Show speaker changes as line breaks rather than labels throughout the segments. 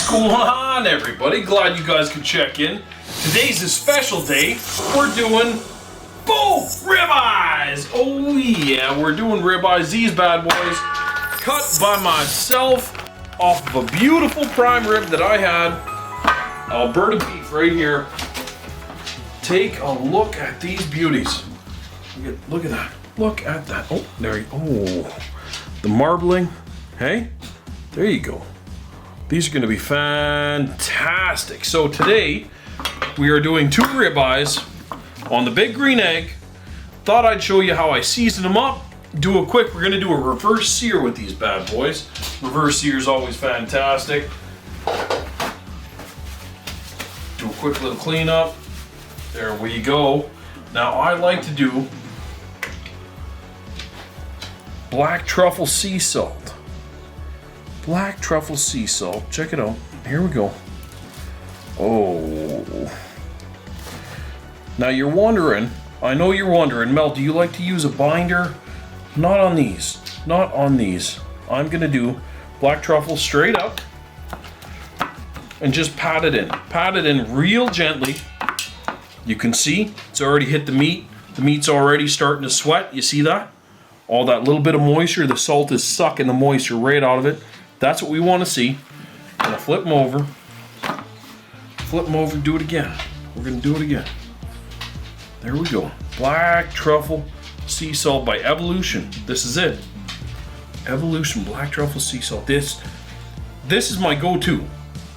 What's going on, everybody? Glad you guys could check in. Today's a special day. We're doing ribeyes. Oh yeah, we're doing ribeyes. These bad boys cut by myself off of a beautiful prime rib that I had. Alberta beef right here. Take a look at these beauties. Look at that. Look at that. Oh, there you go. Oh, the marbling. Hey, there you go. These are going to be fantastic. So today we are doing 2 ribeyes on the big green egg. Thought I'd show you how I season them up. We're going to do a reverse sear with these bad boys. Reverse sear is always fantastic. Do a quick little cleanup. There we go. Now I like to do black truffle sea salt. Black truffle sea salt. Check it out. Here we go. Oh. Now you're wondering, I know you're wondering, Mel, do you like to use a binder? Not on these. Not on these. I'm going to do black truffle straight up and just pat it in. Pat it in real gently. You can see it's already hit the meat. The meat's already starting to sweat. You see that? All that little bit of moisture, the salt is sucking the moisture right out of it. That's what we want to see. I'm gonna flip them over. Flip them over and do it again. We're gonna do it again. There we go. Black truffle sea salt by Evoolution. This is it. Evoolution black truffle sea salt. This is my go-to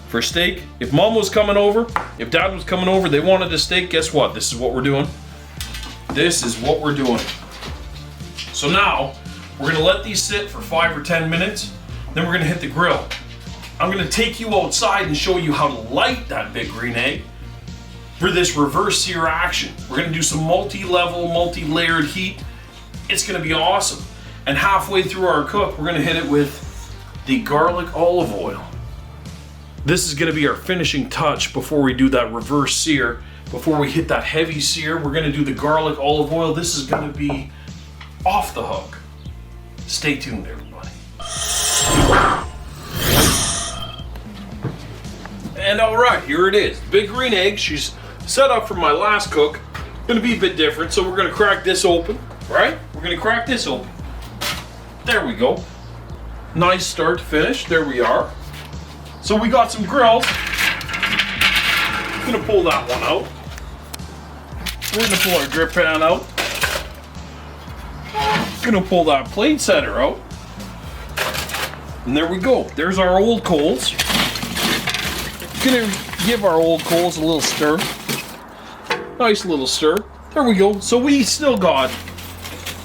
for steak. If mom was coming over, if dad was coming over, they wanted a steak, guess what? This is what we're doing. This is what we're doing. So now, we're gonna let these sit for 5 or 10 minutes, then we're gonna hit the grill. I'm gonna take you outside and show you how to light that big green egg for this reverse sear action. We're gonna do some multi-level, multi-layered heat. It's gonna be awesome. And halfway through our cook, we're gonna hit it with the garlic olive oil. This is gonna be our finishing touch before we do that reverse sear. Before we hit that heavy sear, we're gonna do the garlic olive oil. This is gonna be off the hook. Stay tuned, everybody. And all right, here it is. Big green egg. She's set up for my last cook. Gonna be a bit different, so we're gonna crack this open, right? We're gonna crack this open. There we go. Nice start to finish. There we are. So we got some grills. Gonna pull that one out. We're gonna pull our drip pan out. Gonna pull that plate setter out. And there we go. There's our old coals. Gonna give our old coals a little stir. Nice little stir. There we go. So we still got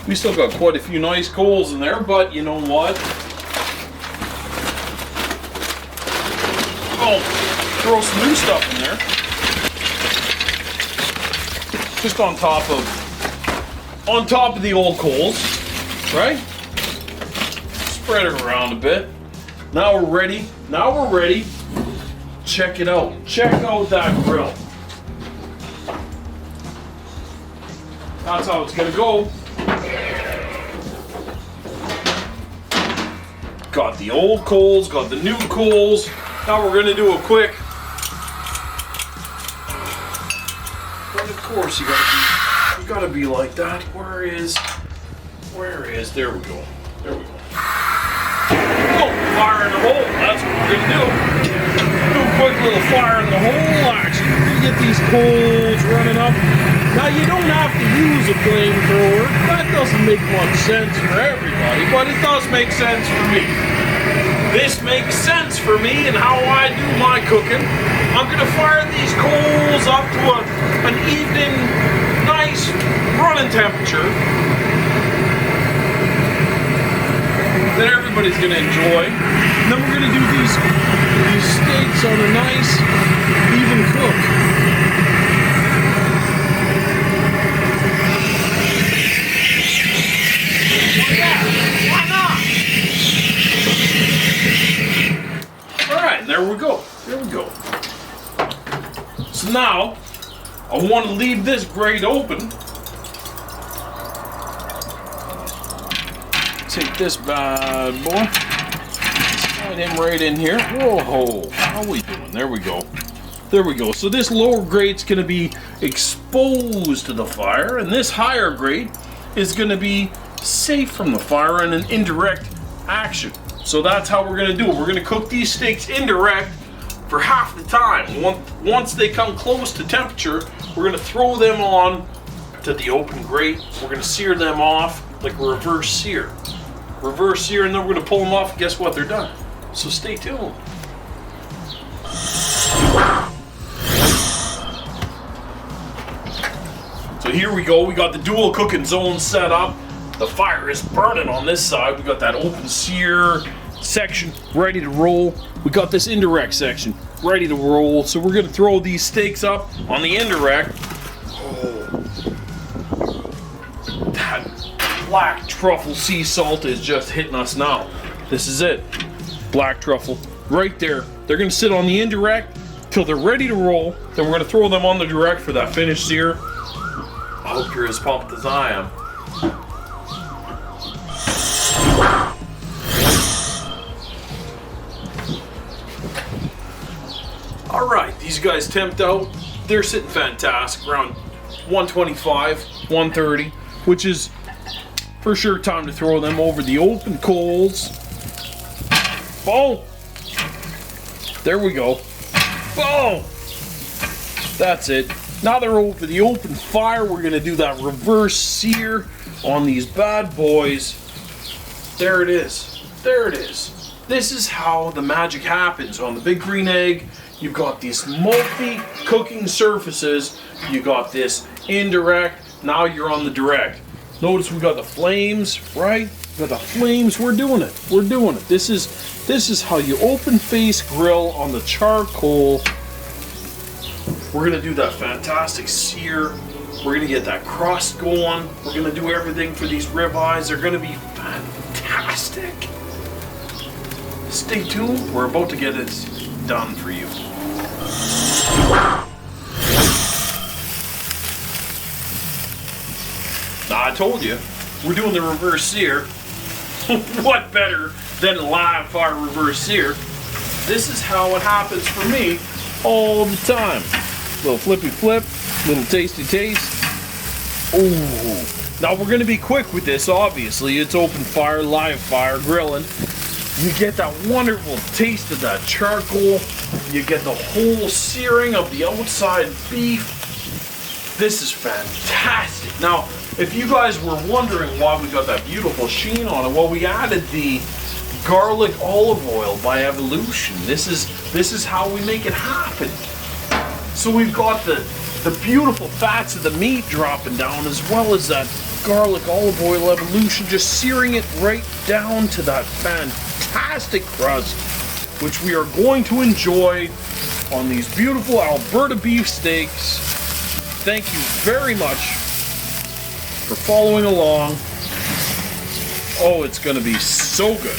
quite a few nice coals in there, but you know what? Oh, throw some new stuff in there. Just on top of the old coals, right? Spread it around a bit. Now we're ready. Check it out. Check out that grill. That's how it's gonna go. Got the old coals, got the new coals. Now we're gonna do a quick. But of course you gotta be like that. Where is? There we go. Oh, fire in the hole. That's what we're gonna do. Do a quick little fire in the hole action. We get these coals running up. Now you don't have to use a flamethrower. That doesn't make much sense for everybody, but it does make sense for me. This makes sense for me and how I do my cooking. I'm gonna fire these coals up to an even, nice running temperature that everybody's gonna enjoy. And then we're gonna do these steaks on a nice, even cook. Well, yeah, why not? All right, there we go. So now, I want to leave this grate open. Take this bad boy. slide him right in here. Whoa, how are we doing? There we go. There we go. So this lower grade's going to be exposed to the fire, and this higher grade is going to be safe from the fire and an indirect action. So that's how we're going to do it. We're going to cook these steaks indirect for half the time. Once they come close to temperature, we're going to throw them on to the open grate. We're going to sear them off like a reverse sear. Reverse sear, and then we're going to pull them off, and guess what? They're done. So stay tuned. So here we go. We got the dual cooking zone set up. The fire is burning on this side. We got that open sear section ready to roll. We got this indirect section ready to roll. So we're going to throw these steaks up on the indirect. Oh, that black truffle sea salt is just hitting us now. This is it. Black truffle right there. They're going to sit on the indirect till they're ready to roll. Then we're going to throw them on the direct for that finished sear. I hope you're as pumped as I am. All right, these guys temped out. They're sitting fantastic, around 125, 130, which is for sure time to throw them over the open coals. Boom! There we go. Boom! That's it. Now they're over the open fire. We're gonna do that reverse sear on these bad boys. There it is. There it is. This is how the magic happens on the Big Green Egg. You've got these multi-cooking surfaces. You got this indirect. Now you're on the direct. Notice we got the flames, right? We got the flames. We're doing it. We're doing it. This is how you open face grill on the charcoal. We're gonna do that fantastic sear. We're gonna get that crust going. We're gonna do everything for these ribeyes. They're gonna be fantastic. Stay tuned. We're about to get it done for you. Now I told you, we're doing the reverse sear. What better than live fire reverse sear? This is how it happens for me all the time. Little flippy flip, little tasty taste. Ooh. Now we're gonna be quick with this, obviously. It's open fire, live fire, grilling. You get that wonderful taste of that charcoal. You get the whole searing of the outside beef. This is fantastic. Now, if you guys were wondering why we got that beautiful sheen on it, well, we added the garlic olive oil by Evoolution. This is how we make it happen. So we've got the beautiful fats of the meat dropping down, as well as that garlic olive oil Evoolution, just searing it right down to that fantastic crust, which we are going to enjoy on these beautiful Alberta beef steaks. Thank you very much for following along. Oh, it's going to be so good.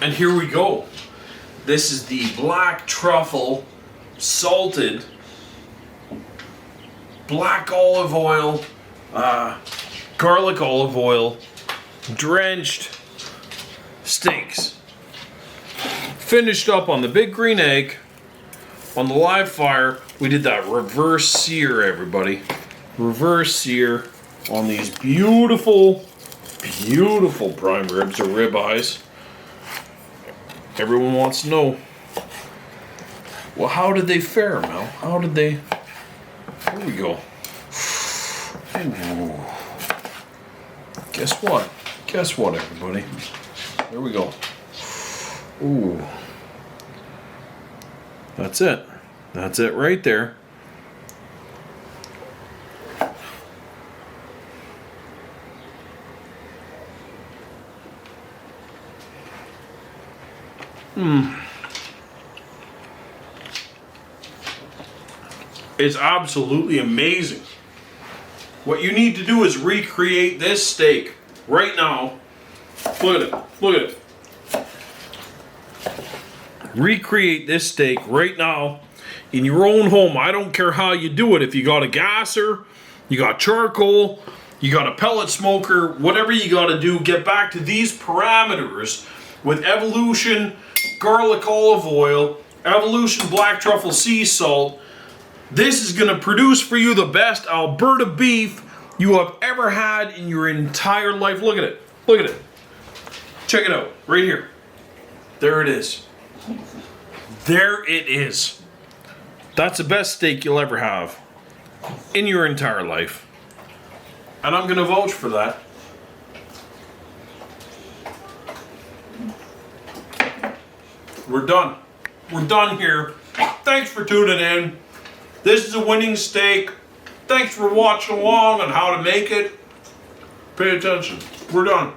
And here we go. This is the black truffle salted black olive oil, garlic olive oil drenched steaks. Finished up on the Big Green Egg. On the live fire, we did that reverse sear, everybody. Reverse sear on these beautiful, beautiful prime ribs or ribeyes. Everyone wants to know, well, how did they fare, Mel? How did they? Here we go. Ooh. Guess what? Guess what, everybody? There we go. Ooh. That's it. That's it right there. It's absolutely amazing. What you need to do is recreate this steak right now. Look at it. Look at it. Recreate this steak right now in your own home. I don't care how you do it. If you got a gasser, you got charcoal, you got a pellet smoker, whatever you got to do, get back to these parameters with Evoolution garlic olive oil, Evoolution black truffle sea salt. This is going to produce for you the best Alberta beef you have ever had in your entire life. Look at it. Look at it. Check it out. Right here. There it is. There it is. That's the best steak you'll ever have in your entire life. And I'm going to vouch for that. We're done. We're done here. Thanks for tuning in. This is a winning steak. Thanks for watching along on how to make it. Pay attention. We're done.